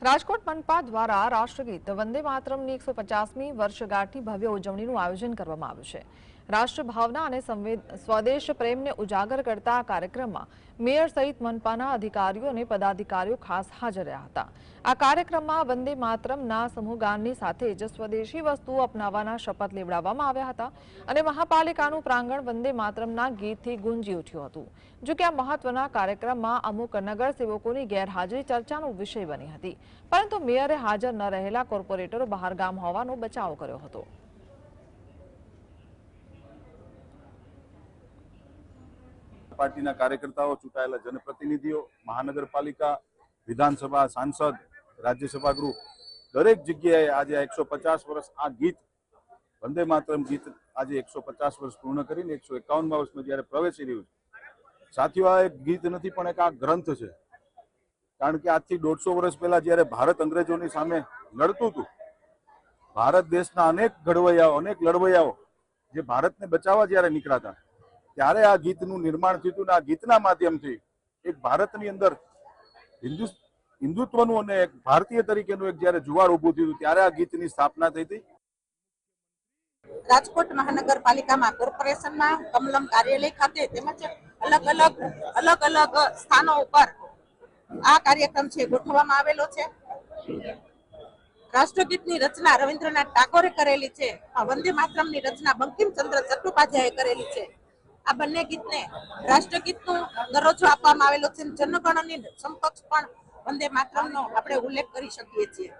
રાજકોટ મનપા દ્વારા રાષ્ટ્રગીત વંદે માતરમની 150મી વર્ષગાંઠની ભવ્ય ઉજવણીનું આયોજન કરવામાં આવ્યું છે। રાષ્ટ્રભાવના અને સ્વદેશ પ્રેમને ઉજાગર કરતા આ કાર્યક્રમમાં મેયર સહિત મનપાના અધિકારીઓ અને પદાધિકારીઓ ખાસ હાજર રહ્યા હતા। આ કાર્યક્રમમાં વંદે માતરમના સમૂહગાનની સાથે જ સ્વદેશી વસ્તુઓ અપનાવવાના શપથ લેવડાવવામાં આવ્યા હતા અને મહાપાલિકાનું પ્રાંગણ વંદે માતરમના ગીતથી ગુંજી ઉઠ્યું હતું। જો કે આ મહત્વના કાર્યક્રમમાં અમુક નગરસેવકોની ગેરહાજરી ચર્ચાનો વિષય બની હતી, પરંતુ મેયરે હાજર ન રહેલા કોર્પોરેટરો બહારગામ હોવાનો બચાવ કર્યો હતો। પાર્ટીના કાર્યકર્તાઓ, ચૂંટાયેલા જનપ્રતિનિધિઓ, મહાનગરપાલિકા, વિધાનસભા, સાંસદ, રાજ્યસભા ગૃહ દરેક જગ્યાએ આજે 150 વર્ષ આ ગીત વંદે માતરમ ગીત આજે 150 વર્ષ પૂર્ણ કરીને 151મા વર્ષમાં જ્યારે પ્રવેશી રહ્યું છે। સાથીઓ, આ એક ગીત નથી પણ એક આ ગ્રંથ છે, કારણ કે આજથી 150 વર્ષ પહેલા જ્યારે ભારત અંગ્રેજોની સામે લડતું હતું, ભારત દેશના અનેક ઘડવૈયાઓ, અનેક લડવૈયાઓ જે ભારતને બચાવવા જ્યારે નીકળ્યા હતા, ત્યારે આ ગીતનું નિર્માણ થયું હતું। આ ગીતના માધ્યમથી એક ભારતની અંદર હિન્દુત્વનું અને એક ભારતીય તરીકેનું એક જ્યારે જુવાળ ઊભું થયું હતું, ત્યારે આ ગીતની સ્થાપના થઈ હતી। રાજકોટ મહાનગરપાલિકામાં કોર્પોરેશનમાં કમલમ કાર્યાલય ખાતે તેમજ અલગ અલગ સ્થાનો ઉપર આ કાર્યક્રમ છે ગોઠવવામાં આવેલો છે। રાષ્ટ્રગીતની રચના રવિન્દ્રનાથ ટાગોરે કરેલી છે। વંદે માતરમની રચના બંકિમચંદ્ર ચટ્ટોપાધ્યાયે કરેલી છે। આ બંને ગીતને રાષ્ટ્રગીતનો દરજ્જો આપવામાં આવેલો છે। જનગણની સમકક્ષ પણ વંદે માતરમનો આપણે ઉલ્લેખ કરી શકીએ છીએ।